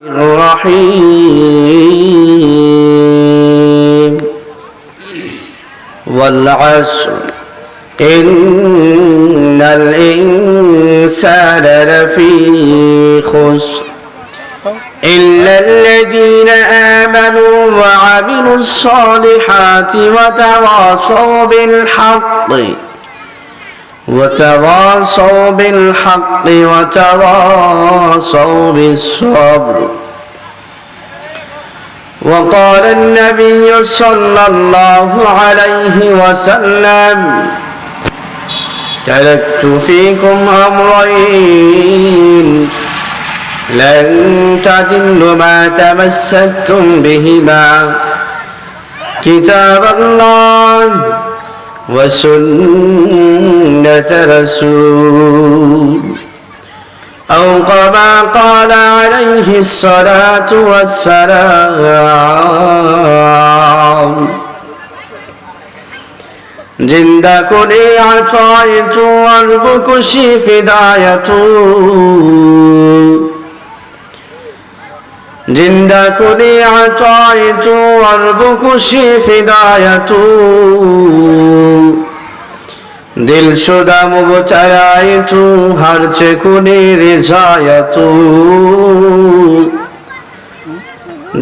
الرحيم والعصر إن الإنسان لفي خسر إلا الذين آمنوا وعملوا الصالحات وتواصوا بالحق وتواصوا بالصبر. وقال النبي صلى الله عليه وسلم: تركت فيكم أمرين لن تضلوا ما تمسكتم بهما كتاب الله وسنة رسول أو كما قال عليه الصلاة والسلام. জিন্দা করে আতাইতু আরবুকুশি ফিদায়াতু, জিন্দা করে আতাইতু আরবুকুশি ফিদায়াতু, দিল শুদা মুবতালাইতু হারচে কুনি রিজায়াতু,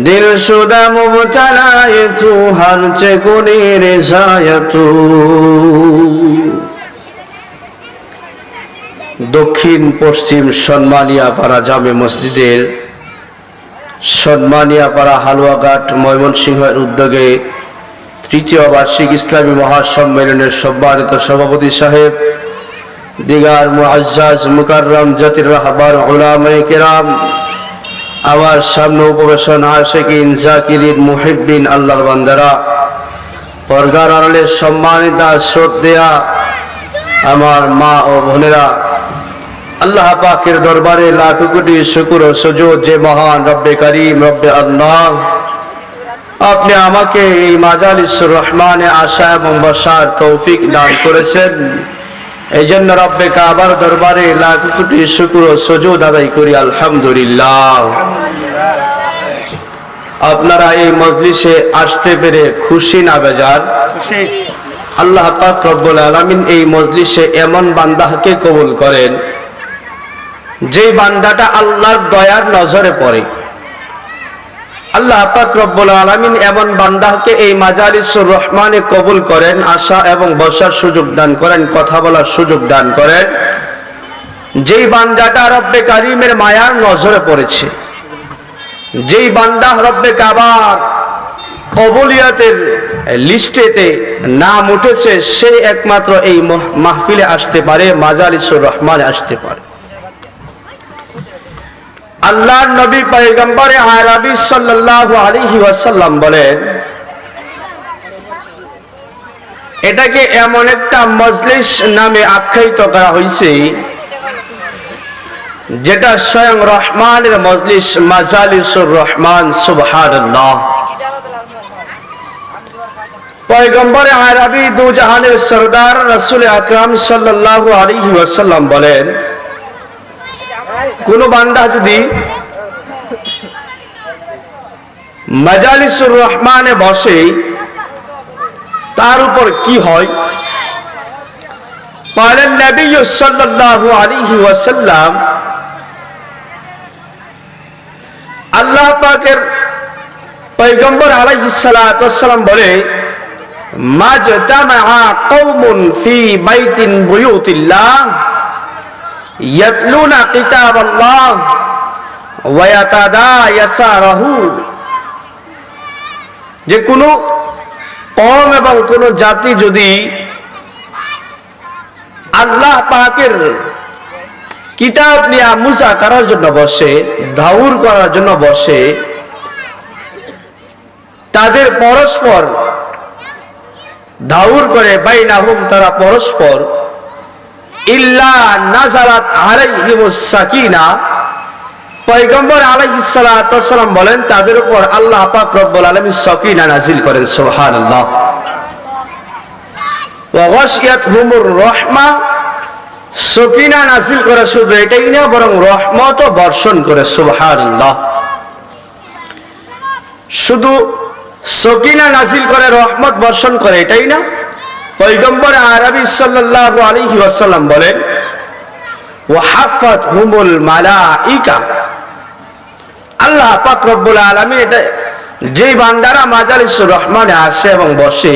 দিল শুদা মুবতালাইতু হারচে কুনি রিজায়াতু। দক্ষিণ পশ্চিম সন্মানিয়াপাড়া জামে মসজিদের সন্মানিয়াপাড়া হালুয়াঘাট ময়মনসিংহের উদ্যোগে তৃতীয় বার্ষিক ইসলামী মহাসম্মেলনের সম্মানিত সভাপতি সাহেব, দিগার মুআজ্জাজ মুকাররম জাতির রাহবার উলামায়ে কেরাম, আমার সামনে উপবেশন আশিকিন জাকিরিন মুহিব্বিন আল্লাহর বান্দারা, পর্দার আড়ালে সম্মানিতা শ্রদ্ধেয়া আমার মা ও বোনেরা, আল্লাহ পাকের দরবারে লাখ কোটি শুকর ও সুজুদ যে মহান রব্বে করিম রব্বে আল্লাহ আপনি আমাকে এই মাজালিসুর রহমানে আসা এবং বসার তৌফিক দান করেছেন। এই জন্য রব্বে কাবার দরবারে লাখ কোটি শুকর ও সুজুদ আদায় করি আলহামদুলিল্লাহ। আপনারা এই মজলিসে আসতে পেরে খুশি না বেজার? আল্লাহ পাক রব্বুল আলামিন এই মজলিসে এমন বান্দাকে কবুল করেন যে বান্দাটা আল্লাহর দয়ার নজরে পড়ে। আল্লাহ পাক রব্বুল আলামিন এমন বান্দাকে এই মাজালিসুর রহমানে কবুল করেন, আসা এবং বসার সুযোগ দান করেন, কথা বলার সুযোগ দান করেন, যেই বান্দাটা রব্বে কারিমের মায়ার নজরে পড়েছে, যেই বান্দা রব্বে কাবার কবুলিয়াতের লিস্টেতে নাম উঠেছে, সে একমাত্র এই মাহফিলে আসতে পারে, মাজালিসুর রহমানে আসতে পারে। আল্লাহর নবী পয়গম্বরে আরবি সাল্লাল্লাহু আলাইহি ওয়াসাল্লাম বলেন, এটাকে এমন একটা মজলিস নামে আখ্যায়িত করা হয়েছে যেটা স্বয়ং রহমানের মজলিস, মাজালিসুর রহমান। সুবহানাল্লাহ। পয়গম্বরে আরবি দু জাহানের সরদার রাসূল আকরাম সাল্লাল্লাহু আলাইহি ওয়াসাল্লাম বলেন, কোন বান্দা যদি মাজালিসুর রহমানে বসে তার উপর কি হয়? বলেন নবী সাল্লাল্লাহু আলাইহি ওয়াসাল্লাম, আল্লাহ পাকের পয়গম্বর আলাইহিস সালাতু ওয়াস সালাম বলে, মাজতামা কওমুন ফি বাইতিন বুয়ুতিল্লাহ ইয়াতলুনা কিতাবাল্লাহ ওয়া ইয়াতাদায়াসারাহু, যে কোন কওম এবং কোন জাতি যদি আল্লাহ পাকের কিতাব নিয়ে মুযাকারার জন্য বসে, দাউর করার জন্য বসে, তাদের পরস্পর দাউর করে, বাইনাহুম তারা পরস্পর, ইল্লা নাযালাত আলাইহিমুস সাকিনা, পয়গম্বর আলাইহিস সালাতু ওয়াস সালাম বলেন তাদের উপর আল্লাহ পাক রব্বুল আলামিন সাকিনা নাযিল করেন। সুবহানাল্লাহ। ওয়া গাশিয়াতহুমুর রাহমা, সকিনা নাযিল করে শুধু এটাই না, বরং রহমতও বর্ষণ করে। সুবহানাল্লাহ। শুধু সকিনা নাজিল করে, রহমত বর্ষণ করে, এটাই না? পয়গম্বর আরবি সাল্লাল্লাহু আলাইহি ওয়াসাল্লাম বলেন ওয়া হাফাতহুমুল মালাইকা, আল্লাহ পাক রব্বুল আলামিন এটা যে বান্দারা মাজালিসুর রহমানে আসে এবং বসে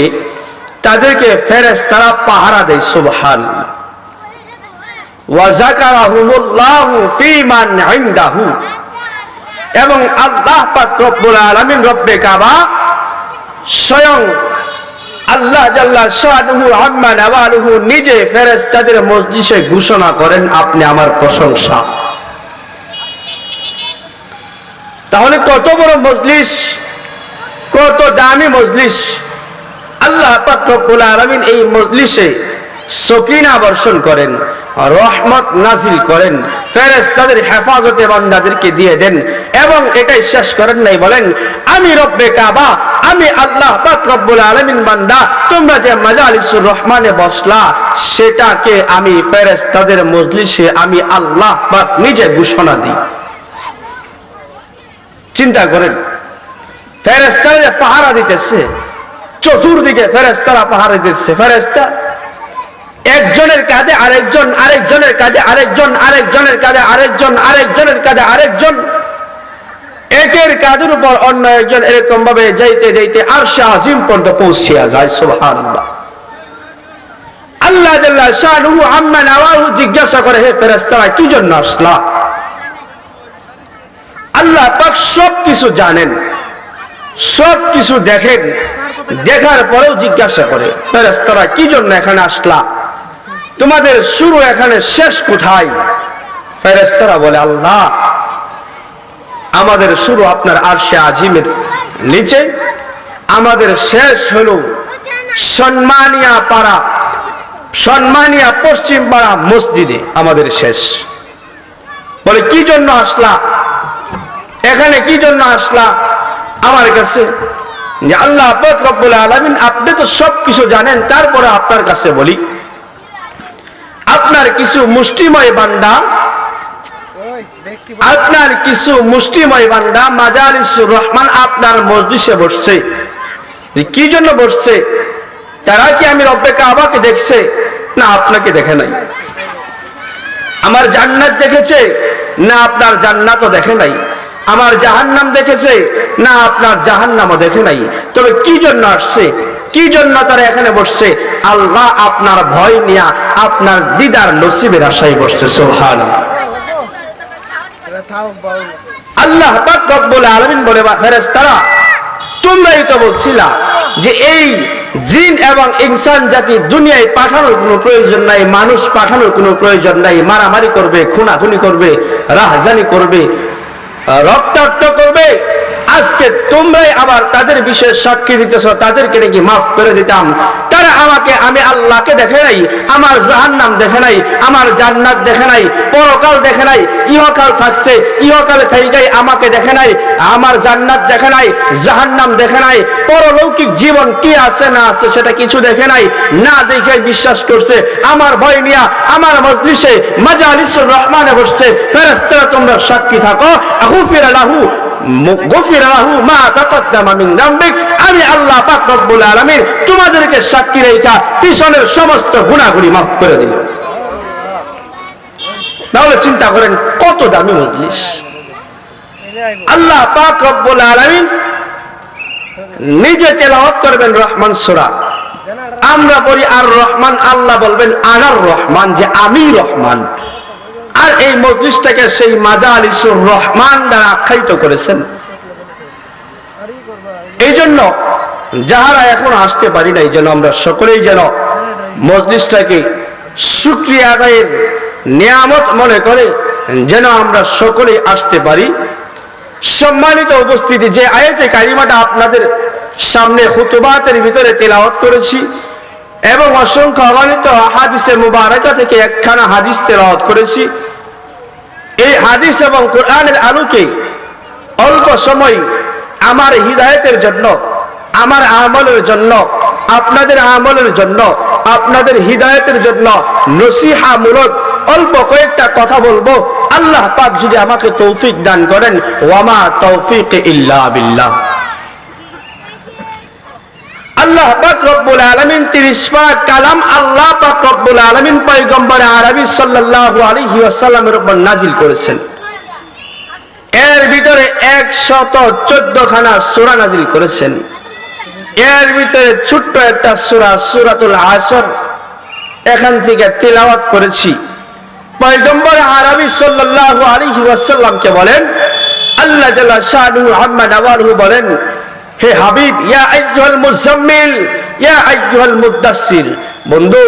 তাদেরকে ফেরেশতারা পাহারা দেয়। সুবহানাল্লাহ। ওয়া যাকারাহুমুল্লাহু ফী মান ইনদাহু, এবং আল্লাহ পাক রব্বুল আলামিন রব্বে কাবা স্বয়ং আল্লাহ জাল্লা শানুহু আম্মা নাওয়ালুহু নিজে ফেরেশতাদের মজলিসে ঘোষণা করেন, আপনি আমার প্রশংসা। তাহলে কত বড় মজলিস, কত দামি মজলিস! আল্লাহ পাক রব্বুল আলামিন এই মজলিসে সকিনা বর্ষণ করেন, রহমত নাজিল করেন, ফেরেশতাদের হেফাজতে বান্দাদেরকে দিয়ে দেন। এবং এটাই শেষ করেন নাই, বলেন আমি রব্বে কাবা, আমি আল্লাহ পাক রব্বুল আলামিন বান্দা, তোমরা যে মাজালিসুর রহমানে বসলা সেটাকে আমি ফেরেশতাদের মজলিসে আমি আল্লাহ পাক নিজে ঘোষণা দিই। চিন্তা করেন, ফেরেশতারা পাহারা দিতেছে, চতুর্দিকে ফেরেশতারা পাহারা দিতেছে। ফেরেশতা একজনের কাঁধে আরেকজন, আরেকজনের কাঁধে আরেকজন, আরেকজনের কাঁধে আরেকজন, আরেকজনের কাঁধে আরেকজন, একের কাঁধের উপর অন্য একজন, এরকম ভাবে যাইতে যাইতে আরশে আজিম পর্যন্ত পৌঁছিয়া যায়। সুবহানাল্লাহ। আল্লাহ জাল্লা শানুহু আম্মা নাওয়ালুহু জিজ্ঞাসা করে, হে ফেরেশতারা কি জন্য আসলা? আল্লাহ পাক সব কিছু জানেন, সব কিছু দেখেন, দেখার পরেও জিজ্ঞাসা করে, ফেরেশতারা কি জন্য এখানে আসলা? তোমাদের শুরু এখানে, শেষ কোথায়? ফেরেশতারা বলে, আল্লাহ আমাদের শুরু আপনার আরশে আজিমের নিচে, আমাদের শেষ হলো সম্মানিয়া পাড়া, সম্মানিয়া পশ্চিম পাড়া মসজিদে আমাদের শেষ। বলে কি জন্য আসলা এখানে, কি জন্য আসলা আমার কাছে? যে আল্লাহ পাক রব্বুল আলামিন আপনি তো সবকিছু জানেন, তারপরে আপনার কাছে বলি, আপনার কিছু মুষ্টিময় বান্দা, আপনার কিছু মুষ্টিময় বান্দা মাজালিসুর রহমান আপনার মজলিসে বসছে। কি জন্য বসছে? তারা কি আমি রব্বে কাবাকে দেখছে? না, আপনাকে দেখে নাই। আমার জান্নাত দেখেছে? না, আপনার জান্নাতও দেখে নাই। আমার জাহান্নাম দেখেছে? না, আপনার জাহান্নামও দেখে নাই। তবে কি জন্য আসছে, কি জন্য তারা এখানে বসছে? আল্লাহ আপনার ভয় নিয়া, আপনার দিদার নসিবের আশায় বসছে। সুবহানাল্লাহ। আল্লাহ পাক রব্বুল আলামিন বলে, ফেরেশতারা তোমরাই তো বলছিলা যে এই জিন এবং ইনসান জাতি দুনিয়ায় পাঠানোর কোনো প্রয়োজন নাই, মানুষ পাঠানোর কোনো প্রয়োজন নাই, মারামারি করবে, খুনাখুনি করবে, রাহজানি করবে, রক্তাক্ত করবে। আজকে তোমরাই আবার তাদের বিষয়ে সাক্ষী দিতেছ, তাদেরকে নাকি মাফ করে দিতাম। তারা আমাকে, আমি আল্লাহকে দেখে নাই, আমার জাহান্নাম দেখে নাই, আমার জান্নাত দেখে নাই, পরকাল দেখে নাই, ইহকাল থাকছে, ইহকালে থাইকাই আমাকে দেখে নাই, আমার জান্নাত দেখে নাই, জাহান্নাম দেখে নাই, পরলৌকিক জীবন কি আছে না আছে সেটা কিছু দেখে নাই, না দেখে বিশ্বাস করছে। আমার ভয় নিয়া আমার মজলিসে মাজালিসুর রহমানে বসছে। ফেরেশতারা তোমরা সাক্ষী থাকো, আগুফিরা লাহু গফিরা লাহু মা তাকাদ্দামা মিন যামবিক, আমি আল্লাহ পাক রব্বুল আলামিন তোমাদেরকে সাক্ষী রেখা পিছনের সমস্ত গুনাহগুলি মাফ করে দিল। তাহলে চিন্তা করেন কত দামি মজলিস। আল্লাহ পাক রব্বুল আলামিন নিজে তেলাওয়াত করবেন রহমান সূরা, আমরা বলি আর রহমান, আল্লাহ বলবেন আনার রহমান, যে আমি রহমান। আর এই মজলিসটাকে সেই মাজালিসুর রহমান দ্বারা আখ্যায়িত করেছেন। এই জন্য যাহারা এখন আসতে পারি নাই, যেন আমরা সকলেই যেন মজলিসটাকে শুকরিয়া আদায়ের নিয়ামত মনে করে যেন আমরা সকলেই আসতে পারি। সম্মানিত উপস্থিতি, যে আয়াতে কারিমাটা আপনাদের সামনে খুতুবাতের ভিতরে তেলাওয়াত করেছি এবং অসংখ্য অগণিত হাদিসে মুবারাকা থেকে একখানা হাদিস তেলাওয়াত করেছি, এই হাদিস এবং কোরআনের আলোকে অল্প সময় আমার হিদায়াতের জন্য, আমার আমলের জন্য, আপনাদের আমলের জন্য, আপনাদের হিদায়াতের জন্য নসিহামূলক অল্প কয়েকটা কথা বলবো। আল্লাহ পাক যদি আমাকে তৌফিক দান করেন, ওয়ামা তৌফিক ইল্লা বিল্লাহ। আল্লাহ পাক রব্বুল আলামিন 30 পাক কালাম আল্লাহ পাক রব্বুল আলামিন পয়গম্বর আরবি সাল্লাল্লাহু আলাইহি ওয়াসাল্লামের উপর নাজিল করেছেন। এর ভিতরে 114 খানা সূরা নাজিল করেছেন। এর ভিতরে ছোট্ট একটা সূরা সূরাতুল আসর এখান থেকে তিলাওয়াত করেছি। পয়গম্বর আরবি সাল্লাল্লাহু আলাইহি ওয়াসাল্লামকে বলেন, আল্লাহ জাল্লা শানুহু আম্মা নাওয়ালহু বলেন, হে হাবিব, ইয়া আইয়ুহাল মুজাম্মিল ইয়া আইয়ুহাল মুদাসসির, বন্ধু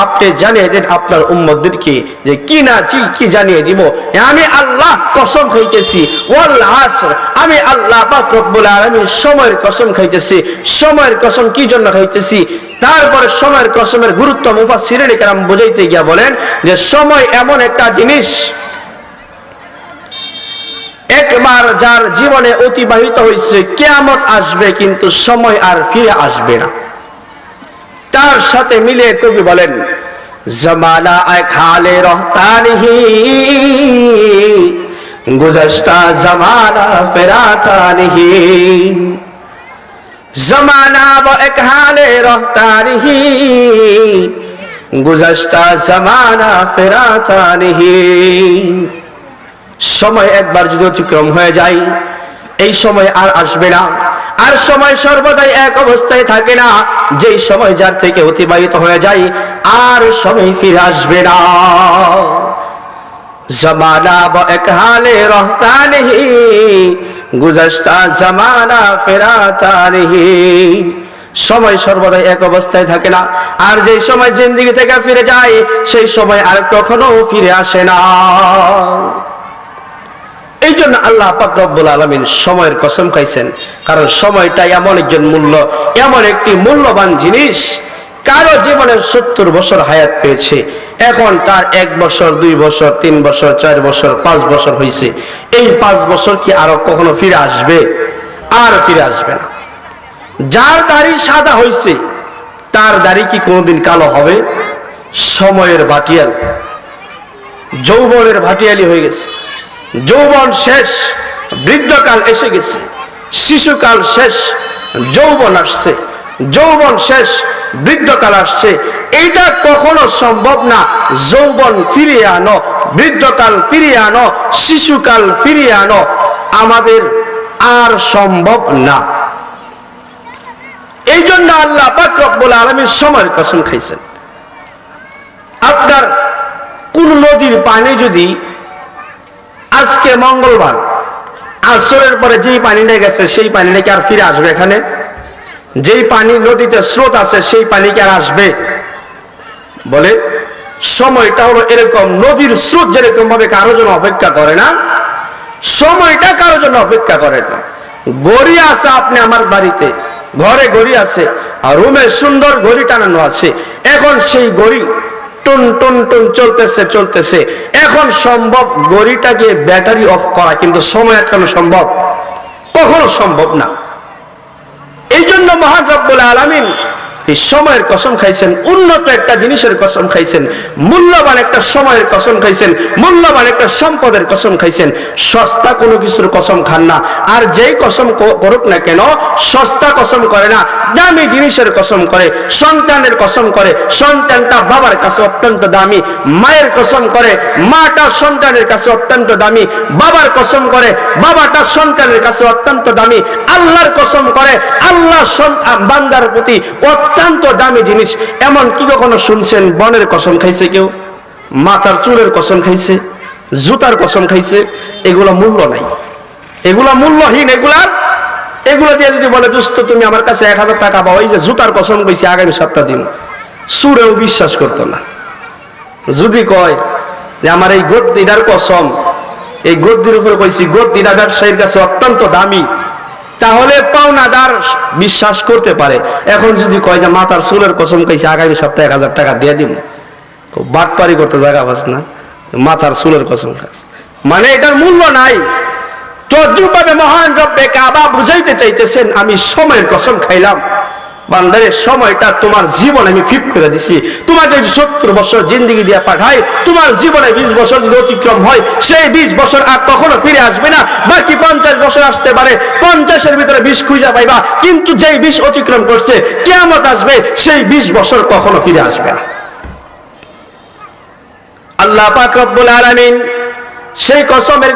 আপনি জানিয়ে দেন আপনার উম্মতদেরকে যে কি না কি জানিয়ে দিব। আমি আল্লাহ কসম খাইতেছি, ওয়াল আসর, আমি আল্লাহ পাক রব্বুল আলামিন সময়ের কসম খাইতেছি। সময়ের কসম কি জন্য খাইতেছি? তারপরে সময়ের কসমের গুরুত্ব মুফাসসিরিনে কেরাম বুঝাইতে গিয়া বলেন যে সময় এমন একটা জিনিস, একবার যার জীবনে অতিবাহিত হয়েছে, কিয়ামত আসবে কিন্তু সময় আর ফিরে আসবে না। তার সাথে মিলে কবি বলেন, জমানা এক হালে রহতা নেহি, গুজশতা জমানা ফেরাতা নেহি, জমানা वो एक हाले रहता नहीं, गुज़श्ता ज़माना फिराता नहीं। সময় একবার যদি অতিক্রম হয়ে যায়, এই সময় আর আসবে না। আর সময় সর্বদাই এক অবস্থায় থাকে না। যেই সময় যার থেকে অতিবাহিত হয়ে যায় আর সময় ফিরে আসবে না। জমানা वो एक हाले रहता नहीं, गुज़श्ता ज़माना फिराता नहीं। সময় সর্বদাই এক অবস্থায় থাকে না। আর যেই সময় জিন্দেগি থেকে ফিরে যায় সেই সময় আর কখনো ফিরে আসে না। এই জন্য আল্লাহ পাক রব্বুল আলামিন সময়ের কসম খাইছেন, কারণ সময়টা এমন একজন এমন একটি মূল্যবান জিনিস। কারো জীবনে 70 বছর হায়াত পেয়েছে, এখন তার 1 বছর 2 বছর 3 বছর 4 বছর 5 বছর হয়েছে। এই 5 বছর কি আরো কখনো ফিরে আসবে? আর ফিরে আসবে না। যার দাড়ি সাদা হয়েছে তার দাড়ি কি কোনোদিন কালো হবে? সময়ের ভাটিয়াল, যৌবনের ভাটিয়ালি হয়ে গেছে। যৌবন শেষ, বৃদ্ধকাল এসে গেছে। শিশুকাল শেষ, যৌবন আসছে। যৌবন শেষ, বৃদ্ধকাল আসছে। এইটা কখনো সম্ভব না। যৌবন ফিরিয়ে আনো, বৃদ্ধকাল ফিরিয়ে আনো, শিশুকাল ফিরিয়ে আনো, আমাদের আর সম্ভব না। এই জন্য আল্লাহ পাক রব্বুল আলামিন সময়ের কসম খাইছেন। আপনার কোন নদীর পানি যদি আজকে মঙ্গলবার আসরের পরে যেই পানিটা গেছে সেই পানিটা কি আর ফিরে আসবে? এখানে যেই পানি নদীতে স্রোত আছে সেই পানি কি আর আসবে? বলে সময়টা হলো এরকম, নদীর স্রোত যেরকম ভাবে কারোর জন্য অপেক্ষা করে না, সময়টা কারোর জন্য অপেক্ষা করে না। ঘড়ি আছে আপনি আমার বাড়িতে, ঘরে ঘড়ি আছে, আর রুমে সুন্দর ঘড়ি টানানো আছে। এখন সেই ঘড়ি টুন টুন টুন চলতেছে। এখন সম্ভব ঘড়িটাকে ব্যাটারি অফ করা, কিন্তু সময় আটকানো সম্ভব? কখনো সম্ভব না। এই জন্য মহান রব্বুল আলামিন এই সময়ের কসম খাইছেন, উন্নত একটা জিনিসের কসম খাইছেন, মূল্যবান একটা সময়ের কসম খাইছেন, মূল্যবান একটা সম্পদের কসম খাইছেন। সস্তা কোনো কিছুর কসম খান না। আর যেই কসম করুক না কেন, সস্তা কসম করে না, দামি জিনিসের কসম করে। সন্তানের কসম করে, সন্তানটা বাবার কাছে অত্যন্ত দামি। মায়ের কসম করে, মাটা সন্তানের কাছে অত্যন্ত দামি। বাবার কসম করে, বাবাটা সন্তানের কাছে অত্যন্ত দামি। আল্লাহর কসম করে, আল্লাহ বান্দার প্রতি অত্যন্ত দামি জিনিস। এমন কি কখনো শুনছেন বনের কসম খাইছে কেউ? মাথার চুলের কসম খাইছে, জুতার কসম খাইছে? এগুলো মূল্য নাই, এগুলো মূল্যহীন। এগুলো দিয়ে যদি বলে দোস্ত তুমি আমার কাছে 1000 টাকা পাও, এই যে জুতার কসম কইছি আগামী সপ্তাহ দিন, সুরেও বিশ্বাস করতো না। যদি কয় যে আমার এই গদ্দিটার কসম, এই গদ্দির উপরে কইছি, গদ্দিটা ব্যবসায়ীর কাছে অত্যন্ত দামি, তাহলে পাওনাদার বিশ্বাস করতে পারে। এখন যদি কয় যে মাথার চুলের কসম খাইছে আগামী সপ্তাহে 1000 টাকা দিয়ে দিব, বাটপারি করতে জায়গা পাস না, মাথার চুলের কসম খাস, মানে এটার মূল্য নাই। তদ্রুপভাবে মহান রব্বে কাবা বুঝাইতে চাইতেছেন, আমি সময়ের কসম খাইলাম, বান্দারের সময়টা তোমার জীবন আমি ফিট করে দিছি। তোমাকে 70 বছর জিন্দেগি দিয়ে পাঠাই, তোমার জীবনে 20 বছর যদি অতিক্রম হয়, সেই 20 বছর আর কখনো ফিরে আসবে না। বাকি 50 বছর আসতে পারে, 50-এর ভিতরে 20 খুঁজে পাইবা, কিন্তু যেই 20 অতিক্রম করছে, কিয়ামত আসবে, সেই 20 বছর কখনো ফিরে আসবে না। আল্লাহ পাক রব্বুল আলামিন সেই কসমের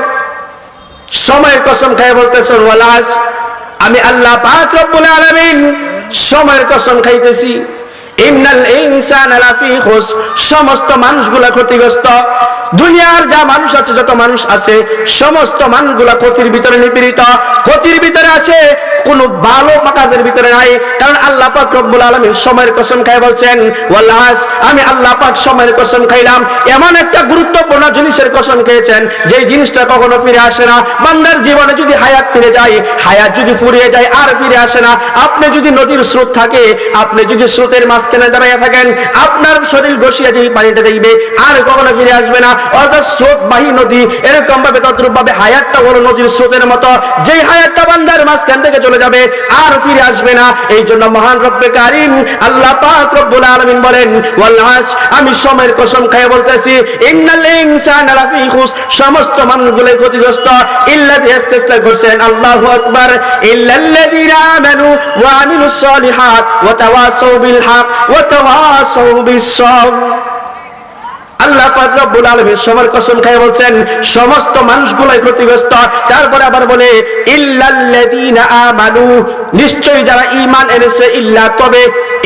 সময়ের কসম খেয়ে বলতেছেন, ওয়ালাস, আমি আল্লাহ পাক রব্বুল আলামিন সময়ের কসম খাইতেছি, ইন্নাল ইনসানা লাফি খুস, সমস্ত মানুষগুলা ক্ষতিগ্রস্ত। দুনিয়ার যা মানুষ আছে, যত মানুষ আছে, সমস্ত মানুষগুলা ক্ষতির ভিতরে নিপীড়িত, ক্ষতির ভিতরে আছে, কোন ভালো কাজের ভিতরে নাই। কারণ আল্লাহ পাক রব্বুল আলামিন সময়ের কসম খাই বলছেন, ওয়াল্লাহ, আমি আল্লাহ পাক সময়ের কসম খাইলাম। এমন একটা গুরুত্বপূর্ণ জিনিসের কসম খেয়েছেন যেই জিনিসটা কখনো ফিরে আসে না। বান্দার জীবনে যদি হায়াত ফিরে যায়, হায়াত যদি ফুরিয়ে যায়, আর ফিরে আসে না। আপনি যদি নদীর স্রোত থাকে, আপনি যদি স্রোতের মাঝখানে দাঁড়িয়ে থাকেন, আপনার শরীর ঘষিয়ে যেই পানিটা যাইবে, আর কখনো ফিরে আসবে না। অর্থাৎ স্রোতবাহী নদী এরকম ভাবে, তদ্রূপ ভাবে হায়াতটা হলো নদীর স্রোতের মতো, যেই হায়াতটা বান্দার মাঝখান থেকে চলে যাবে, আর ফিরে আসবে না। এই জন্য মহান রব্বে কারীম আল্লাহ পাক রব্বুল আলামিন বলেন, ওয়াল্লাস, আমি সময়ের কসম খেয়ে বলতেছি, ইন্নাল ইনসানা লাফি খুস, সমস্ত মানুষগুলো ক্ষতিগ্রস্ত। ইল্লাযী ইস্তিসনা করছেন, আল্লাহু আকবার, ইল্লাল্লাযীনা আমানু ওয়া আমিলুস সালিহাত ওয়া তাওয়াসাউ বিল হক ওয়া তাওয়াসাউ বিস সাবর। আল্লাহ পাক রব্বুল আলামিন সময়ের কসম খেয়ে বলছেন, সমস্ত মানুষগুলাই ক্ষতিগ্রস্ত। তারপরে আবার বলে, ইল্লাল্লাযীনা আমানু, নিশ্চয়ই যারা ঈমান এনেছে, ইল্লা, তবে,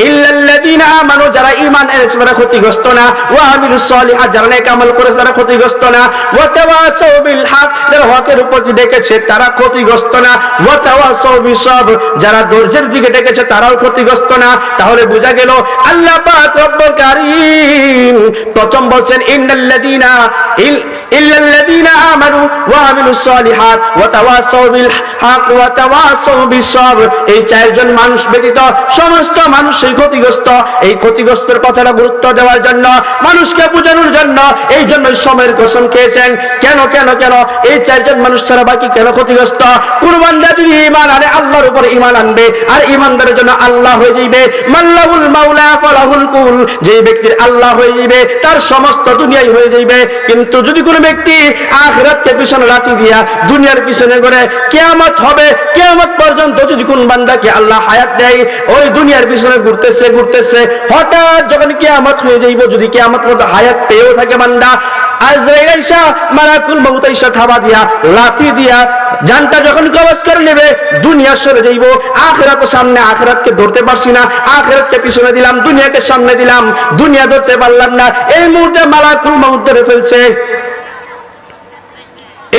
ইল্লাল্লাযীনা আমানু, যারা ঈমান এনেছে তারা ক্ষতিগ্রস্ত না, ওয়া আমিলুস সালিহাত, যারা নেক আমল করেছে তারা ক্ষতিগ্রস্ত না, ওয়া তাওয়াসাউ বিল হক, যারা হকের উপর ডেকেছে তারা ক্ষতিগ্রস্ত না, ওয়া তাওয়াসাউ বিস সাবর, যারা ধৈর্যের দিকে ডেকেছে তারাও ক্ষতিগ্রস্ত না। তাহলে বোঝা গেল আল্লাহ পাক রব্বুল কারীম প্রথম বলছেন, ইল্লাল্লাযীনা আমানু ওয়া আমিলুস সালিহাত ওয়া তাওয়াসাউ বিল হক ওয়া তাওয়াসাউ বিস সাবর। এই চারজন মানুষ ব্যতীত সমস্ত মানুষ এই ক্ষতিগ্রস্ত। এই ক্ষতিগ্রস্তের কথাটা গুরুত্ব দেওয়ার জন্য, মানুষকে বোঝানোর জন্য, এই জন্য সময়ের কসম খেয়েছেন। কেন কেন কেন এই চারজন মানুষ ছাড়া বাকি কেন ক্ষতিগ্রস্ত? কোন বান্দা যদি ঈমান আনে, আল্লাহর উপর ঈমান আনবে, আর ঈমানদারের জন্য আল্লাহ হয়ে যাবে মাল্লাহুল মাওলা ফালাহুল কুল, যে ব্যক্তির আল্লাহ হয়ে যাবে তার সমস্ত দুনিয়াই হয়ে যাবে। কিন্তু যদি কোনো ব্যক্তি আখিরাতকে পিছনে লাথি দিয়া দুনিয়ার পিছনে ঘুরে, কিয়ামত হবে, কিয়ামত পর্যন্ত যদি কোন বান্দাকে আল্লাহ হায়াত দেয়, ওই দুনিয়ার পিছনে ঘুরতেছে ঘুরতেছে, হঠাৎ যখন কিয়ামত হয়ে যাইব, যদি কিয়ামত মতো হায়াত পেয়েও থাকে বান্দা, আজরাইল আইসা, মালাকুল মউত আইসা থাবা দিয়া, লাথি দিয়া জানটা যখন কবজ করে নেবে, দুনিয়া সরে যাইব, আখিরাতের সামনে, আখিরাতকে ধরতে পারছি না, আখিরাতকে পিছনে দিলাম, দুনিয়াকে সামনে দিলাম, দুনিয়া ধরতে পারলাম না, এই মুহূর্তে মালাকুল মউত ধরে ফেলছে।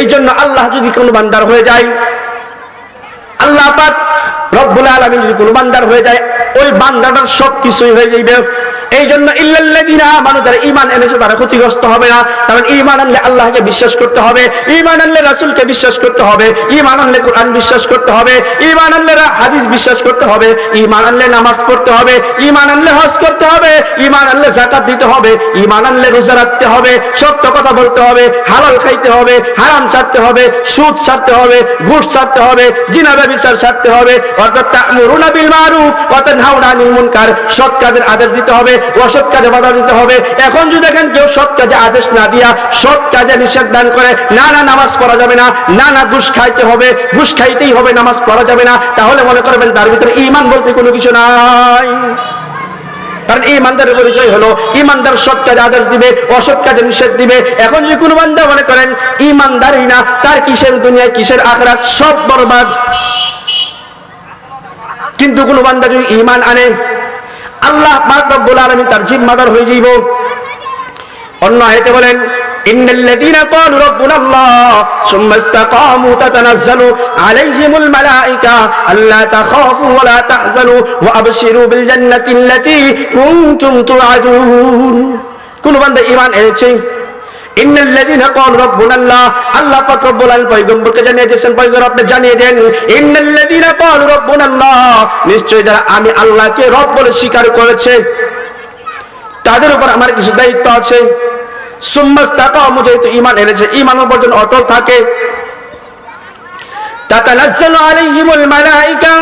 এই জন্য আল্লাহ যদি কোন বান্দার হয়ে যায়, আল্লাহ পাক রব্বুল আলামিন যদি কোন বান্দার হয়ে যায়, ওই বান্দাটার সব কিছুই হয়ে যাবে। এই জন্য ইল্লাল্লাযীনা আমানু, যারা ঈমান এনেছে তারা ক্ষতিগ্রস্ত হবে না। কারণ ঈমান আনলে আল্লাহকে বিশ্বাস করতে হবে, ঈমান আনলে রাসূলকে বিশ্বাস করতে হবে, ঈমান আনলে কোরআন বিশ্বাস করতে হবে, ঈমান আনলে হাদিস বিশ্বাস করতে হবে, ঈমান আনলে নামাজ পড়তে হবে, ঈমান আনলে হজ করতে হবে, ঈমান আনলে যাকাত দিতে হবে, ঈমান আনলে রোজা রাখতে হবে, সত্য কথা বলতে হবে, হালাল খাইতে হবে, হারাম ছাড়তে হবে, সুদ ছাড়তে হবে, ঘুষ ছাড়তে হবে, জিনা ব্যভিচার ছাড়তে হবে। অর্থাৎ তা'মুরুনা বিল মারুফ ওয়া তানহাউনা আনিল মুনকার, সৎ কাজের আদেশ দিতে হবে, অসৎ কাজে বাধা দিতে হবে। এখন যদি দেখেন কেউ সৎ কাজে আদেশ না দিয়া সৎ কাজে নিষেধ দান করে, না না নামাজ পড়া যাবে না, না না ঘুষ খাইতে হবে, ঘুষ খাইতেই হবে, নামাজ পড়া যাবে না, তাহলে মনে করবেন তার ভিতরে ঈমান বলতে কোনো কিছু নাই। কারণ ঈমানদারের পরিচয় হলো ঈমানদার সৎ কাজে আদেশ দিবে, অসৎ কাজে নিষেধ দিবে। এখন যদি কোনো বান্দা মনে করেন ঈমানদারই না, তার কিসের দুনিয়া, কিসের আখিরাত, সব বরবাদ। কিন্তু কোনো বান্দা যদি ঈমান আনে, আল্লাহ পাক রব্বুল আলামিন তার জিম্মাদার হয়ে যাইব। অন্য আয়াতে বলেন, ইন্নাল্লাযীনা ক্বালু রাব্বুনাল্লাহ সুম্মা ইসতাকামু তাতানাজ্জালু আলাইহিমুল মালায়েকা আল্লা তাখাফু ওয়া লা তাহজানু ওয়া আবশিরু বিল জান্নাতিল্লাতী কুনতুম তুআদুন। কোন বান্দা ঈমান এনেছে, ইন্নাল্লাযীনা ক্বালু রাব্বুনাল্লাহ, আল্লাহ পাক রব্বুল আলামিন পয়গম্বরকে জানিয়ে দিয়েছেন, পয়গম্বর আপনি জানিয়ে দেন, ইন্নাল্লাযীনা ক্বালু রাব্বুনাল্লাহ, নিশ্চয়ই যারা আমি আল্লাহকে রব বলে স্বীকার করেছে, তাদের উপর আমার কিছু দায়িত্ব আছে। সুম্মা ইসতাকামু, যেহেতু ঈমান এনেছে, ঈমানের উপর যেন অটল থাকে, তাতানাজ্জালু আলাইহিমুল মালায়েকা,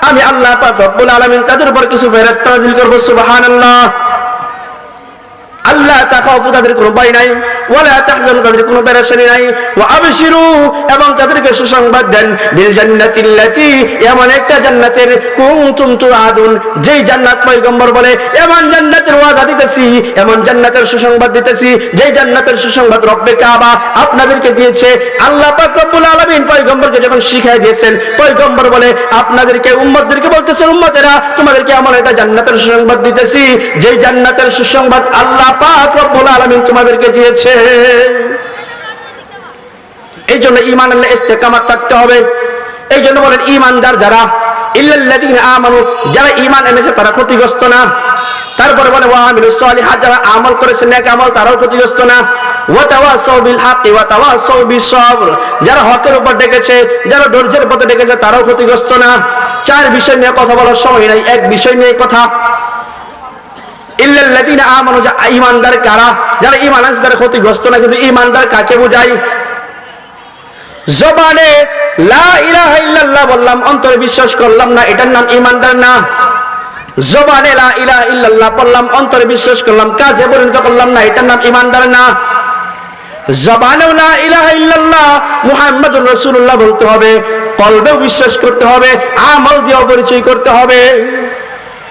আমি আল্লাহ পাক রব্বুল আলামিন তাদের উপর কিছু ফেরেশতা নাযিল করব। সুবহানাল্লাহ। আল্লাহ তাখাফু, তাদের কোনো ভয় নাই, ওয়ালা তাহজানু, তাদের কোনো পেরেশানি নাই, ওয়া আবশিরু, এবং তাদেরকে সুসংবাদ দেন, বিল জান্নাতিল্লাতী, এমন একটা জান্নাতের, কুনতুম তুআদুন, যেই জান্নাত পয়গম্বর বলে এমন জান্নাতের ওয়াদা দিতেছি, এমন জান্নাতের সুসংবাদ দিতেছি, যেই জান্নাতের সুসংবাদ রব্বে কাবা আপনাদেরকে দিয়েছে। আল্লাহ পাক রব্বুল আলামিন পয়গম্বরকে যখন শিখিয়ে দিয়েছেন, পয়গম্বর বলে আপনাদেরকে, উম্মতদেরকে বলতেছেন, উম্মতেরা তোমাদেরকে এমন একটা জান্নাতের সুসংবাদ দিতেছি, যেই জান্নাতের সুসংবাদ আল্লাহ পাক রব্বুল আলামিন তোমাদেরকে দিয়েছে। এই জন্য ঈমান আনলে ইস্তেকামাত থাকতে হবে। এই জন্য বলেন ঈমানদার যারা, ইল্লাল্লাযীনা আমানু, যারা ঈমান এনেছে তারা ক্ষতিগ্রস্ত না। তারপরে বলে ওয়া আমিলুস সালিহাত, যারা আমল করেছে নেক আমল, তারাও ক্ষতিগ্রস্ত না। ওয়া তাওয়াসাউ বিল হাক্কি ওয়া তাওয়াসাউ বিস সবর, যারা হকের উপর ডেকেছে, যারা ধৈর্যের পথে ডেকেছে, তারাও ক্ষতিগ্রস্ত না। চার বিষয় নিয়ে কথা বলার সময় নাই, এক বিষয় নিয়ে কথা। ইল্লাল্লাযীনা আমানু, ঈমানদার কারা? যারা ঈমান আনছে তারা ক্ষতিগ্রস্ত না। কিন্তু ঈমানদার কাকে বোঝায়? জবানে লা ইলাহা ইল্লাল্লাহ বললাম, অন্তরে বিশ্বাস করলাম না, এটার নাম ঈমানদার না। জবানে লা ইলাহা ইল্লাল্লাহ বললাম, অন্তরে বিশ্বাস করলাম, কাজে পরিণত করলাম না, এটার নাম ঈমানদার না। জবানে লা ইলাহা ইল্লাল্লাহ মুহাম্মাদুর রাসূলুল্লাহ বলতে হবে, কলবেও বিশ্বাস করতে হবে, আমল দিয়েও পরিচয় করতে হবে।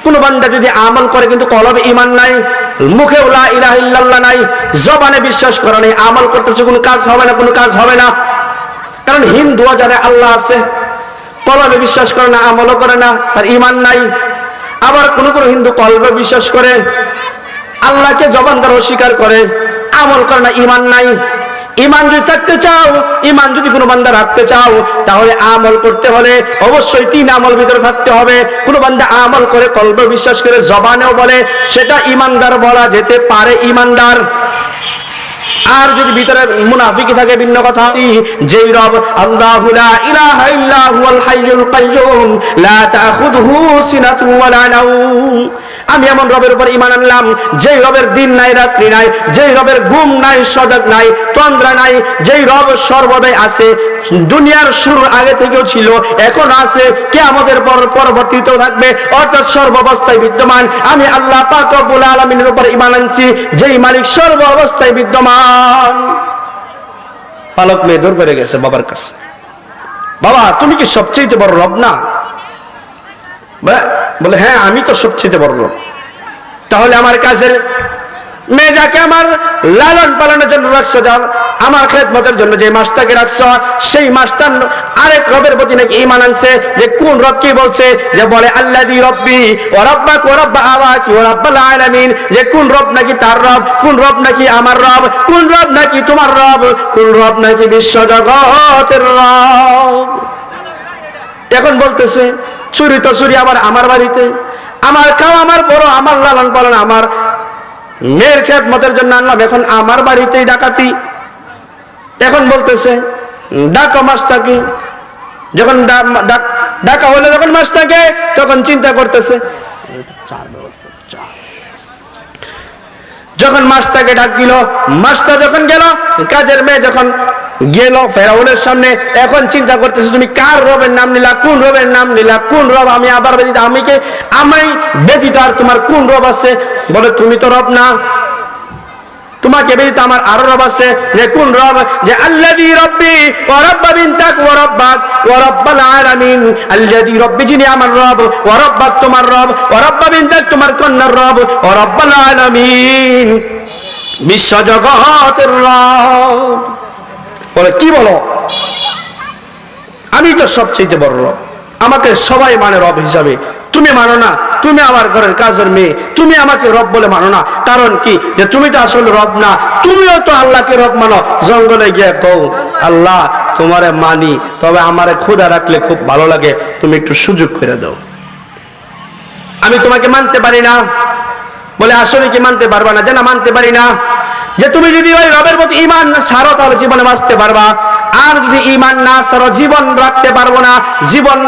কোন বান্দা যদি আমল করে কিন্তু কলবে ঈমান নাই, মুখে লা ইলাহা ইল্লাল্লাহ নাই, জবানে বিশ্বাস করা নেই, আমল করতেছে, কোনো কাজ হবে না, কোনো কাজ হবে না। কারণ হিন্দুও জানে আল্লাহ আছে, কলবে বিশ্বাস করে না, আমলও করে না, তার ঈমান নাই। আবার কোন কোন হিন্দু কলবে বিশ্বাস করে, আল্লাহকে জবান দ্বারা অস্বীকার করে, আমল করে না, ঈমান নাই। ঈমান যদি থাকতে চাও, ঈমান যদি কোনো বান্দা রাখতে চাও, তাহলে আমল করতে হলে অবশ্যই তিন আমল ভিতরে থাকতে হবে। কোনো বান্দা আমল করে, কলবে বিশ্বাস করে, জবানেও বলে, সেটা ঈমানদার বলা যেতে পারে, ঈমানদার। আর যদি ভিতরে মুনাফিকি থাকে, ভিন্ন কথা। যেই রব আল্লাহু লা ইলাহা ইল্লা হুয়াল হাইয়ুল কাইয়্যুম লা তাখুযুহু সিনাতুন ওয়ালা নাওম, আমি এমন রবের উপর ঈমান আনলাম, যেই রবের দিন নাই, রাত্রি নাই, যেই রবের ঘুম নাই, সজাগ নাই, তন্দ্রা নাই, যেই রব সর্বদাই আছে, দুনিয়ার শুরুর আগে থেকেও ছিল, এখন আছে, কিয়ামতের পরবর্তীতেও থাকবে, অর্থাৎ সর্বাবস্থায় বিদ্যমান। আমি আল্লাহ পাক রব্বুল আলামিনের উপর ঈমান আনছি, যেই মালিক সর্বাবস্থায় বিদ্যমান। পালক মেয়ে দৌড় করে গেছে বাবার কাছে, বাবা তুমি কি সবচেয়ে বড় রব না? বলে হ্যাঁ, আমি তো সবচেয়ে বড় রব। তাহলে আমার কাছের মেয়ে যাকে আমার লালন পালনের জন্য রাখছো, যার আমার খেদমতের জন্য যে মাসটাকে রাখছো, সেই মাসটার আরেক রবের প্রতি নাকি ঈমান আনছে। যে কোন রব কি বলছে? যে বলে আল্লাযী রব্বি ওয়া রাব্বাক ওয়া রাব্বা আবাকি ওয়া রাব্বাল আলামিন, যে কোন রব নাকি তার রব, কোন রব নাকি আমার রব, কোন রব নাকি তোমার রব, কোন রব নাকি বিশ্ব জগতের রব। এখন বলতেছে চুরি তো চুরি আবার আমার বাড়িতে, আমার খাওয়া আমার বড়, আমার লালন পালন, আমার মেয়ের খেদমতের জন্য আনলাম, এখন আমার বাড়িতেই ডাকাতি। এখন বলতেছে ডাকা মাসটাকে, যখন ডাকা হলে যখন মাসটাকে, তখন চিন্তা করতেছে, যখন মাসটাকে ডাক দিল, মাসটা যখন গেল, কাজের মেয়ে যখন গেল ফেরাউনের সামনে, এখন চিন্তা করতেছে তুমি কার রবের নাম নিলা, কোন রবের নাম নিলা, কোন রব? আমি আবার ব্যতীত, আমি ব্যতীত আর তোমার কোন রব আছে? বলে তুমি তো রব না, তোমাকে ব্যতীত আমার আরো রব আছে। যে কোন রব? যে আল্লাযী রব্বি ওয়া রাব্বা বিনতাক ওয়া রাব্বাক ওয়া রাব্বাল আলামিন, আল্লাযী রব্বি যিনি আমার রব, ওয়া রাব্বাক তোমার রব, ওয়া রাব্বা বিনতাক তোমার কন্যার রব, ওয়া রাব্বাল আলামিন বিশ্ব জগতের রব। বলে কি বলো? আমি তো সবচেয়ে বড় রব, আমাকে সবাই মানে রব হিসাবে, তুমি মানো না, তুমি আমার ঘরের কাজের মেয়ে, তুমি আমাকে রব বলে মানো না। কারণ কি? যে তুমি তো আসলে রব না, তুমিও তো আল্লাহকে রব মানো। জঙ্গলে গিয়ে কও আল্লাহ তোমারে মানি, তবে আমারে ক্ষুধা রাখলে খুব ভালো লাগে, তুমি একটু সুযোগ করে দাও, আমি তোমাকে মানতে পারি না। বলে আসলে কি মানতে পারবা না? যে না, মানতে পারি না। যে তুমি যদি ওই রবের প্রতি ঈমান ছাড়ো, তাহলে জীবনে বাঁচতে পারবা, আর যদি ঈমান না ছাড়ো জীবন রাখতে পারবো না, জীবন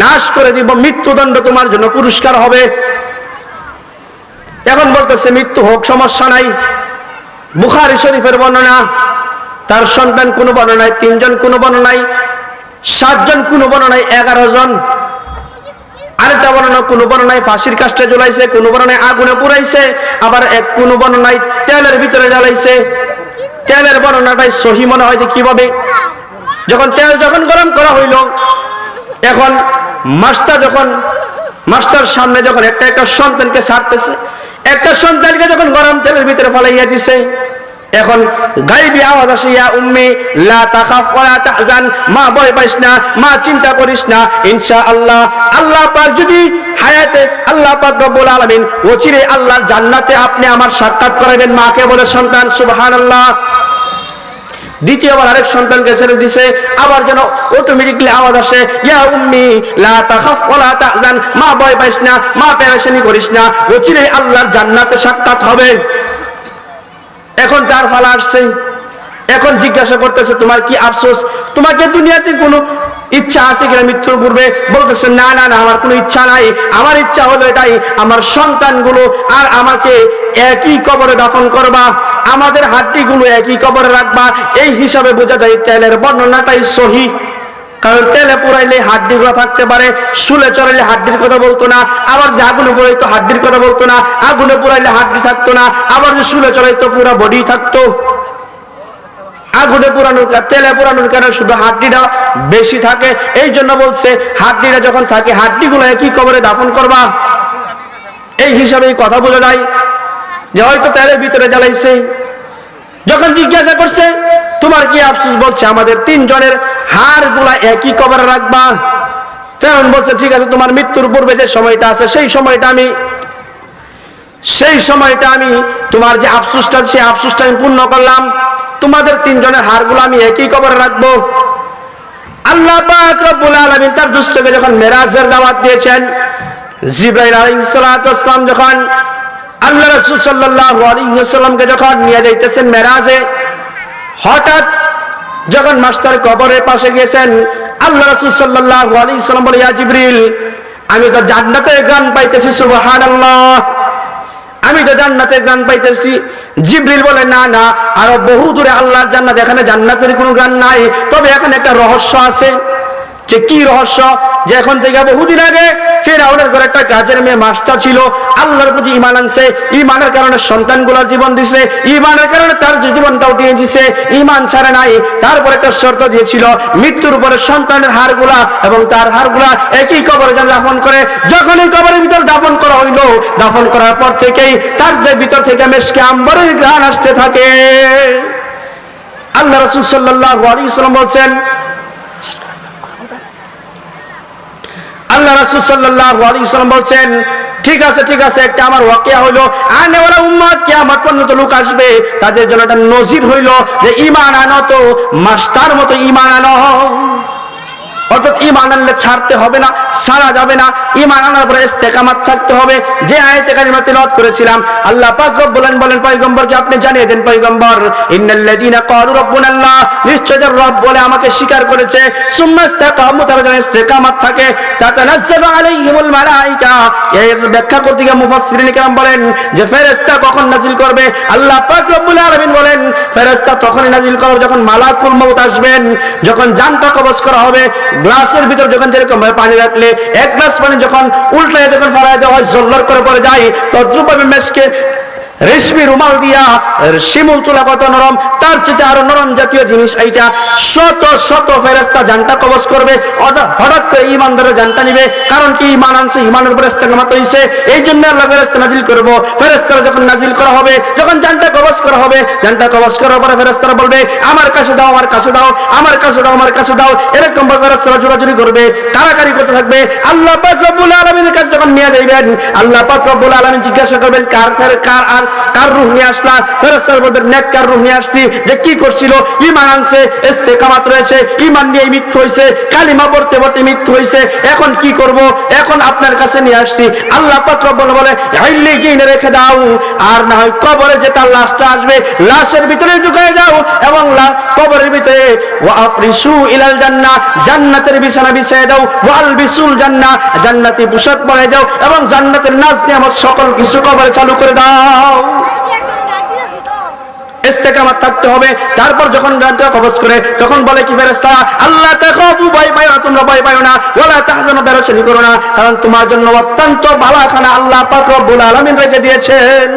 নাশ করে দিব, মৃত্যুদণ্ড তোমার জন্য পুরস্কার হবে। এখন বলতেছে মৃত্যু হোক, সমস্যা নাই। বুখারী শরীফের বর্ণনা, তার সন্তান কোনো বর্ণনায় তিনজন, কোনো বর্ণনায় 7 জন, কোন বর্ণনায় 11 জন, আরেকটা বর্ণনা কোন বর্ণনায় ফাঁসির কাষ্ঠে ঝুলাইছে, কোন বর্ণনায় আগুনে পুড়াইছে, আবার কোন বর্ণনায় তেলের ভিতরে জ্বালাইছে। তেলের বর্ণনাটাই সহি মনে হয়। যে কিভাবে যখন তেল গরম করা হইল, এখন মাস্টার সামনে যখন একটা সন্তানকে ছাড়তেছে, একটা সন্তানকে যখন গরম তেলের ভিতরে ফালাইয়া দিছে, এখন গায়বী আওয়াজ আসে, ইয়া উম্মি লা তাখাফ ওয়া লা তাহজান, মা ভয় পাইস না, মা চিন্তা করিস না, ইনশাআল্লাহ আল্লাহ পাক যদি হায়াতে, আল্লাহ পাক রব্বুল আলামিন ওচিরে আল্লাহর জান্নাতে আপনি আমার সাক্ষাৎ করাবেন। মাকে বলে সন্তান সুবহানাল্লাহ। দ্বিতীয়বার আরেক সন্তানকে ছেড়ে দিছে, আবার যেন অটোমেটিকলি আওয়াজ আসে, ইয়া উম্মি লা তাখাফ ওয়া লা তাহজান, মা ভয় পাইস না, মা পেরেশানি করিস না, ওচিরে আল্লাহর জান্নাতে সাক্ষাৎ হবে। এখন তার ফালা আসছে, এখন জিজ্ঞাসা করতেছে তোমার কি আফসোস, তোমাকে দুনিয়াতে কোনো ইচ্ছা আছে কিনা মৃত্যুর পূর্বে? বলতেছে না না না, আমার কোনো ইচ্ছা নাই, আমার ইচ্ছা হলো এটাই, আমার সন্তানগুলো আর আমাকে একই কবরে দাফন করবা, আমাদের হাড্ডিগুলো একই কবরে রাখবা। এই হিসাবে বোঝা যায় তেলের বর্ণনাটাই সহি। কারণ তেলে পুরাইলে হাড্ডিগুলো থাকতে পারে, শুলে চড়াইলে হাড্ডির কথা বলতো না, আবার যে আগুনে পুরাইতো হাড্ডির কথা বলতো না, আগুনে পুরাইলে হাড্ডি থাকতো না, আবার যে শুলে চড়াইতো পুরা বডি থাকতো। আগুনে পুরানোর তেলে পুরানোর কারণে শুধু হাড্ডিটা বেশি থাকে, এই জন্য বলছে হাড্ডিটা যখন থাকে হাড্ডিগুলো একই কবরে দাফন করবা। এই হিসাবে কথা বোঝা যায় যে হয়তো তেলের ভিতরে জ্বালাইছে। যখন জিজ্ঞাসা করছে তোমার কি আফসোস, বলছে আমাদের 3 জনের হাড় গুলা একই কবরে রাখবা। ফেরাউন বলছে ঠিক আছে, তোমার মৃত্যুর পূর্বে যে সময়টা আছে সেই সময়টা আমি তোমার যে আফসোসটা, সেই আফসোসটা আমি পূর্ণ করলাম, তোমাদের 3 জনের হাড় গুলো আমি একই কবরে রাখবো। আল্লাহ পাক রব্বুল আলামিন তার দুষ্টকে যখন মেরাজের দাওয়াত দিয়েছেন, জিবরাইল আলাইহিস সালাতু ওয়াস সালাম যখন আল্লাহ রাসূল সাল্লাল্লাহু আলাইহি ওয়াসাল্লামকে যখন নিয়ে যাইতেছেন মেরাজে, হঠাৎ যখন মাস্টার কবরের পাশে গিয়েছেন, আল্লাহ রাসূল সাল্লাল্লাহু আলাইহি ওয়াসাল্লাম বলে, ইয়া জিবরিল, আমি তো জান্নাতের গান পাইতেছি, সুবহানাল্লাহ, আমি তো জান্নাতের গান পাইতেছি। জিবরিল বলে না না, আরো বহু দূরে আল্লাহর জান্নাত, এখানে জান্নাতের কোনো গান নাই, তবে এখানে একটা রহস্য আছে। যে কি রহস্য? যে এখন থেকে বহুদিন আগে ফেরাউনের ঘরে একটা কাজের মেয়ে মাস্টার ছিল, আল্লাহর প্রতি ঈমান আনছে, ঈমানের কারণে সন্তানগুলোর জীবন দিছে, ঈমানের কারণে তার জীবনটাও দিয়ে দিছে, ঈমান ছাড়া নাই। তারপর একটা শর্ত দিয়েছিল, মৃত্যুর পরে সন্তানের হাড়গুলা এবং তার হাড়গুলা একই কবরে যেন দাফন করে। যখন এই কবরের ভিতর দাফন করা হইলো, দাফন করার পর থেকেই তার যে ভিতর থেকে মেশকে আম্বরের ঘ্রাণ আসতে থাকে। আল্লাহ রাসূল সাল্লাল্লাহু আলাইহি ওয়াসাল্লাম বলছেন, আল্লাহ রাসূল সাল্লাল্লাহু আলাইহি ওয়াসাল্লাম বলছেন, ঠিক আছে, একটা আমার ওয়াকিয়া হইলো, আনেওয়ালা উম্মত কিয়ামত পর্যন্ত লোক আসবে, তাদের জন্য একটা নজির হইলো যে ঈমান আনো, তো মাস্টার মতো ঈমান আনো। অর্থাৎ ঈমান আনলে ছাড়তে হবে না, ছাড়া যাবে না, ঈমান আনার পরে ইস্তেকামাত থাকতে হবে। যে আয়াতে কারিমা তিলাওয়াত করেছিলাম, আল্লাহ পাক রব্বুল আলামিন বলেন পয়গম্বরকে আপনি জানিয়ে দেন, পয়গম্বর, ইন্নাল্লাযীনা ক্বালু রাব্বুনাল্লাহ, নিশ্চয় যারা রব বলে আমাকে স্বীকার করেছে, সুম্মা ইসতাকামু, তারা যেন ইস্তেকামাত থাকে, তাতানাজ্জালু আলাইহিমুল মালায়েকা। এর ব্যাখ্যা করতে গিয়ে মুফাসসিরিন কিরাম বলেন যে ফেরেশতা কখন নাজিল করবে? আল্লাহ পাক রব্বুল আলামিন বলেন ফেরেশতা তখনই নাজিল করবে যখন মালাকুল মউত আসবেন, যখন জানটা কবজ করা হবে। গ্লাসের ভিতর যখন যেরকম ভাবে পানি রাখলে এক গ্লাস পানি যখন উল্টায় যখন ফেলায় দেওয়া হয় জল্লর করে পড়ে যায়, তদ্রূপভাবে মেশকে রেশমি রুমাল দিয়া শিমুল তুলা কত নরম, তার চেয়ে আরো নরম জাতীয় জিনিস এইটা। শত শত ফেরেশতা জানটা কবজ করবে, হঠাৎ করে ইমানদারের জানটা নিবে। কারণ কি? ঈমান আনছে, ঈমানের উপর ইস্তেকামাত হইছে, এই জন্য আল্লাহ ফেরেশতা নাজিল করব। ফেরেশতারা যখন নাজিল করা হবে, যখন জানটা কবজ করা হবে, জানটা কবজ করার পরে ফেরেশতারা বলবে আমার কাছে দাও, আমার কাছে দাও, আমার কাছে দাও, আমার কাছে দাও। এরকম ভাবে ফেরেশতারা জোরাজুরি করবে, কারাকারি করতে থাকবে। আল্লাহ পাক রব্বুল আলামিনের কাছে যখন নিয়ে যাইবেন, আল্লাহ পাক রব্বুল আলামিন জিজ্ঞাসা করবেন কার রূহ নিয়ে আসলা? ফেরেশতারা বলবেন নেককার রূহ নিয়ে আসছি। যে কি করছিল? ঈমান আনছে, ইস্তেকামাত রয়েছে, ঈমান নিয়ে মৃত্যু হইছে, কালিমা পড়তে পড়তে মৃত্যু হইছে। এখন কি করব? এখন আপনার কাছে নিয়ে আসছি। আল্লাহ পাক রব্বুল বলে ইল্লিগিনে রেখে দাও, আর না হয় কবরে যে তার লাশটা আসবে, লাশের ভিতরে ঢুকিয়ে দাও এবং কবরের ভিতরে ওয়া আফরিসু ইলাল জান্নাহ, জান্নাতের বিছানা বিছিয়ে দাও, ওয়াল বিসুল জান্নাহ, জান্নাতি পোশাক পরে দাও এবং জান্নাতের নাজ নিয়ামত সকল কিছু কবরে চালু করে দাও। ইস্তেকামত থাকতে হবে। তারপর যখন জানটা কবজ করে তখন বলে কি ফেরেশতা, আল্লাহ তাখাফু, ভয় পাও না, তোমরা ভয় পাও না, ওয়ালা তাহজানু, বেরসনি করো না, কারণ তোমার জন্য অত্যন্ত ভালোখানা আল্লাহ পাক রব্বুল আলামিন রেখে দিয়েছেন।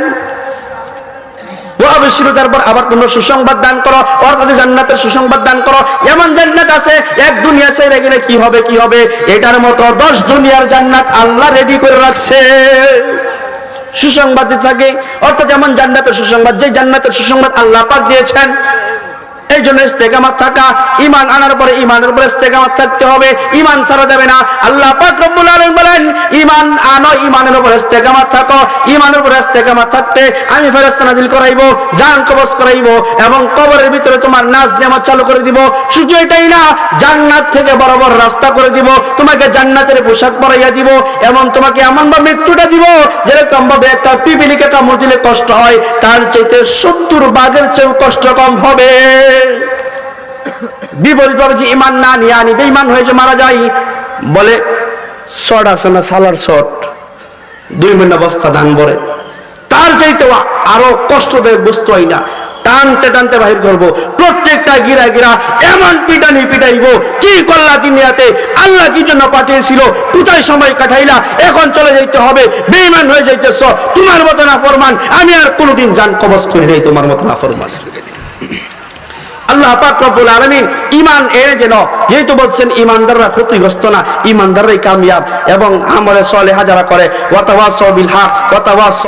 তারপর আবার তোমরা সুসংবাদ দান করো, অর্থাৎ জান্নাতের সুসংবাদ দান করো। এমন জান্নাত আছে এক দুনিয়া ছেড়ে গেলে কি হবে কি হবে, এটার মতো 10 দুনিয়ার জান্নাত আল্লাহ রেডি করে রাখছে। সুসংবাদ দিতে থাকে, অর্থাৎ যেমন জান্নাতের সুসংবাদ, যে জান্নাতের সুসংবাদ আল্লাহ পাক দিয়েছেন। এই জন্য ইস্তেকামত থাকা, ঈমান আনার পরে ঈমানের উপরে ইস্তেকামত থাকতে হবে, ঈমান ছাড়া যাবে না। আল্লাহ পাক রব্বুল আলামিন বলেন, ঈমান আনো, ঈমানের উপরে ইস্তেকামত থাকো। ঈমানের উপরে ইস্তেকামত থাকতে আমি ফেরেশতা নাজিল করাইবো, জান কবজ করাইবো এবং কবরের ভিতরে তোমার নাজ নেয়ামত চালু করে দিব। শুধু এটাই না, জান্নাত থেকে বরাবর রাস্তা করে দিব, তোমাকে জান্নাতের পোশাক পরাইয়া দিব এবং তোমাকে এমন ভাবে মৃত্যুটা দিব যেরকম ভাবে একটা পিপিলিকে কামড় দিলে কষ্ট হয়, তার চাইতে 70 ভাগের চেয়েও কষ্ট কম হবে। বিপরীত ভাবে যে ঈমান না নিয়ে আনি, বেঈমান হয়ে যে মারা যায়, বলে শট আছে না, সালার শট, 2 মহিনা বস্তা ধান ভরে, তার চাইতে আরো কষ্টদায়ক বস্তু হয় না। টানতে টানতে বাহির করবো, প্রত্যেকটা গিরা গিরা এমন পিটানি পিটাইবো, কি করলা দুনিয়াতে, আল্লাহ কি জন্য পাঠিয়েছিল, কোথায় সময় কাটাইলা, এখন চলে যাইতে হবে, বেঈমান হয়ে যাইতেছ, তোমার মতো নাফরমান আমি আর কোনোদিন জান কবজ করি নাই, তোমার মতো নাফরমান। আল্লাহ পাক রব্বুল আলামিন ঈমান এনে যেন, যেহেতু বলছেন ঈমানদাররা ক্ষতিগ্রস্ত না, ঈমানদাররাই কামিয়াব এবং আমলে সালেহা যারা করে, ওয়া তাওয়াসাউ বিল হক ওয়া তাওয়াসাউ